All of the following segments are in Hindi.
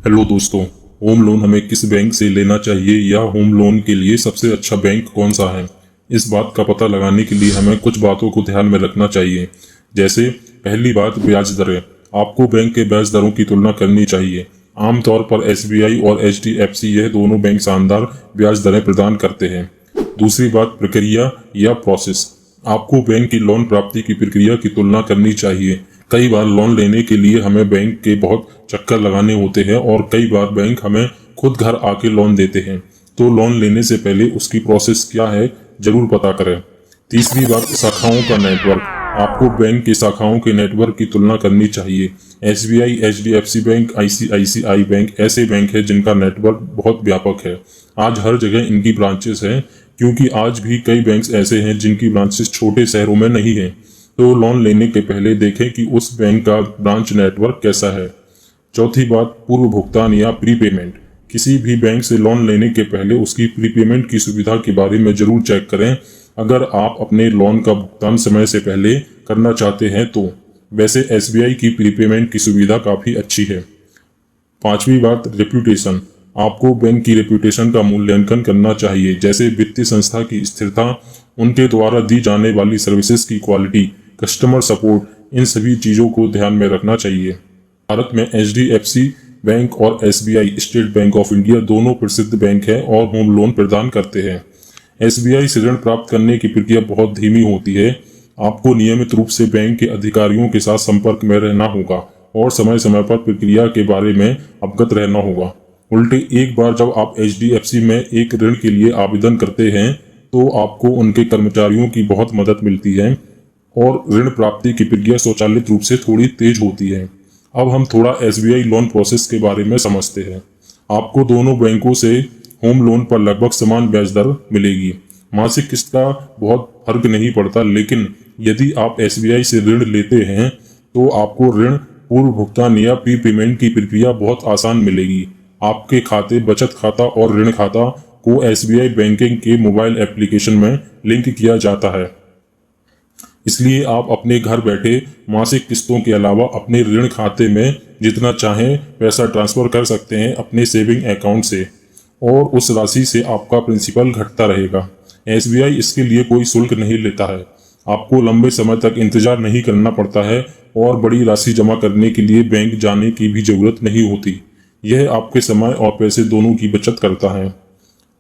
हेलो दोस्तों, होम लोन हमें किस बैंक से लेना चाहिए या होम लोन के लिए सबसे अच्छा बैंक कौन सा है, इस बात का पता लगाने के लिए हमें कुछ बातों को ध्यान में रखना चाहिए। जैसे पहली बात, ब्याज दरें। आपको बैंक के ब्याज दरों की तुलना करनी चाहिए। आमतौर पर एसबीआई और एचडीएफसी यह दोनों बैंक शानदार ब्याज दरें प्रदान करते हैं। दूसरी बात, प्रक्रिया या प्रोसेस। आपको बैंक की लोन प्राप्ति की प्रक्रिया की तुलना करनी चाहिए। कई बार लोन लेने के लिए हमें बैंक के बहुत चक्कर लगाने होते हैं और कई बार बैंक हमें खुद घर आके लोन देते हैं। तो लोन लेने से पहले उसकी प्रोसेस क्या है, जरूर पता करें। तीसरी बात, शाखाओं का नेटवर्क। आपको बैंक की शाखाओं के नेटवर्क की तुलना करनी चाहिए। SBI, HDFC bank, ICICI bank ऐसे बैंक है जिनका नेटवर्क बहुत व्यापक है। आज हर जगह इनकी ब्रांचेस हैं, क्योंकि आज भी कई बैंक ऐसे हैं जिनकी ब्रांचेस छोटे शहरों में नहीं है। तो लोन लेने के पहले देखें कि उस बैंक का ब्रांच नेटवर्क कैसा है। चौथी बात, पूर्व भुगतान या प्रीपेमेंट। किसी भी बैंक से लोन लेने के पहले उसकी प्रीपेमेंट की सुविधा के बारे में जरूर चेक करें, अगर आप अपने लोन का भुगतान समय से पहले करना चाहते हैं तो। वैसे एसबीआई की प्रीपेमेंट की सुविधा काफ़ी अच्छी है। पांचवी बात, रेप्यूटेशन। आपको बैंक की रेप्यूटेशन का मूल्यांकन करना चाहिए, जैसे वित्तीय संस्था की स्थिरता, उनके द्वारा दी जाने वाली सर्विसेज की क्वालिटी, कस्टमर सपोर्ट, इन सभी चीज़ों को ध्यान में रखना चाहिए। भारत में एचडीएफसी बैंक और SBI, state bank of India, दोनों प्रसिद्ध बैंक हैं और होम लोन प्रदान करते हैं। एसबीआई से ऋण प्राप्त करने की प्रक्रिया बहुत धीमी होती है। आपको नियमित रूप से बैंक के अधिकारियों के साथ संपर्क में रहना होगा और समय समय पर प्रक्रिया के बारे में अवगत रहना होगा। उल्टे एक बार जब आप एचडीएफसी में एक ऋण के लिए आवेदन करते हैं तो आपको उनके कर्मचारियों की बहुत मदद मिलती है और ऋण प्राप्ति की प्रक्रिया स्वचालित रूप से थोड़ी तेज होती है। अब हम थोड़ा एसबीआई लोन प्रोसेस के बारे में समझते हैं। आपको दोनों बैंकों से होम लोन पर लगभग समान ब्याज दर मिलेगी। मासिक किस्त का बहुत फर्क नहीं पड़ता, लेकिन यदि आप एसबीआई से ऋण लेते हैं तो आपको ऋण पूर्व भुगतान या प्री पेमेंट की प्रक्रिया बहुत आसान मिलेगी। आपके खाते, बचत खाता और ऋण खाता को एसबीआई बैंकिंग के मोबाइल एप्लीकेशन में लिंक किया जाता है। इसलिए आप अपने घर बैठे मासिक किस्तों के अलावा अपने ऋण खाते में जितना चाहें पैसा ट्रांसफर कर सकते हैं अपने सेविंग अकाउंट से, और उस राशि से आपका प्रिंसिपल घटता रहेगा। एसबीआई इसके लिए कोई शुल्क नहीं लेता है। आपको लंबे समय तक इंतजार नहीं करना पड़ता है और बड़ी राशि जमा करने के लिए बैंक जाने की भी जरूरत नहीं होती। यह आपके समय और पैसे दोनों की बचत करता है।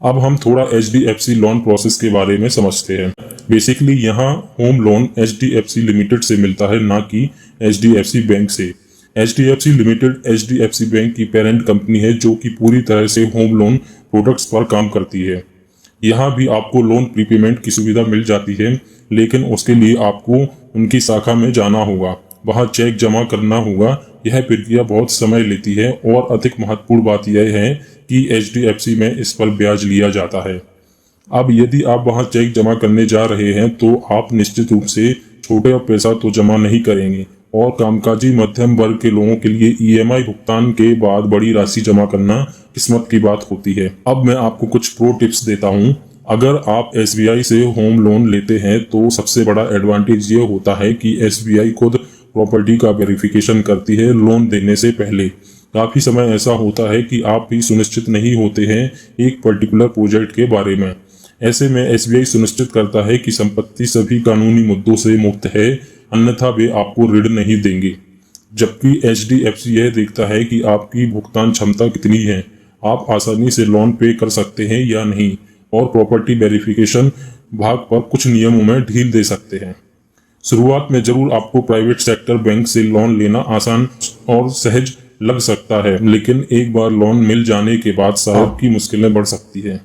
अब हम थोड़ा एचडीएफसी लोन प्रोसेस के बारे में समझते हैं। बेसिकली यहाँ होम लोन एचडीएफसी लिमिटेड से मिलता है, ना कि एचडीएफसी बैंक से। एचडीएफसी लिमिटेड एचडीएफसी बैंक की पेरेंट कंपनी है जो कि पूरी तरह से होम लोन प्रोडक्ट्स पर काम करती है। यहाँ भी आपको लोन प्रीपेमेंट की सुविधा मिल जाती है, लेकिन उसके लिए आपको उनकी शाखा में जाना होगा, वहाँ चेक जमा करना होगा। यह प्रक्रिया बहुत समय लेती है और अधिक महत्वपूर्ण बात यह है कि एचडीएफसी में इस पर ब्याज लिया जाता है। अब यदि आप वहां चेक जमा करने जा रहे हैं तो आप निश्चित रूप से छोटे पैसा तो जमा नहीं करेंगे, और कामकाजी मध्यम वर्ग के लोगों के लिए ईएमआई भुगतान के बाद बड़ी राशि जमा करना किस्मत की बात होती है। अब मैं आपको कुछ प्रो टिप्स देता हूं। अगर आप एसबीआई से होम लोन लेते हैं तो सबसे बड़ा एडवांटेज ये होता है कि एसबीआई खुद प्रॉपर्टी का वेरिफिकेशन करती है लोन देने से पहले। काफी समय ऐसा होता है कि आप भी सुनिश्चित नहीं होते हैं एक पर्टिकुलर प्रोजेक्ट के बारे में। ऐसे में एसबीआई सुनिश्चित करता है कि संपत्ति सभी कानूनी मुद्दों से मुक्त है, अन्यथा वे आपको ऋण नहीं देंगे। जबकि एचडीएफसी यह देखता है कि आपकी भुगतान क्षमता कितनी है, आप आसानी से लोन पे कर सकते हैं या नहीं, और प्रॉपर्टी वेरिफिकेशन भाग पर कुछ नियमों में ढील दे सकते हैं। शुरुआत में जरूर आपको प्राइवेट सेक्टर बैंक से लोन लेना आसान और सहज लग सकता है, लेकिन एक बार लोन मिल जाने के बाद शायद की मुश्किलें बढ़ सकती हैं।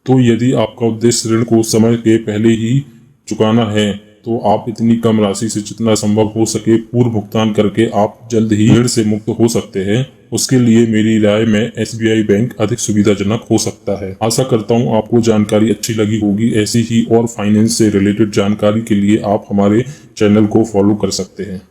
तो यदि आपका उद्देश्य ऋण को समय के पहले ही चुकाना है तो आप इतनी कम राशि से जितना संभव हो सके पूर्व भुगतान करके आप जल्द ही ऋण से मुक्त हो सकते हैं। उसके लिए मेरी राय में एसबीआई बैंक अधिक सुविधाजनक हो सकता है। आशा करता हूँ आपको जानकारी अच्छी लगी होगी। ऐसी ही और फाइनेंस से रिलेटेड जानकारी के लिए आप हमारे चैनल को फॉलो कर सकते हैं।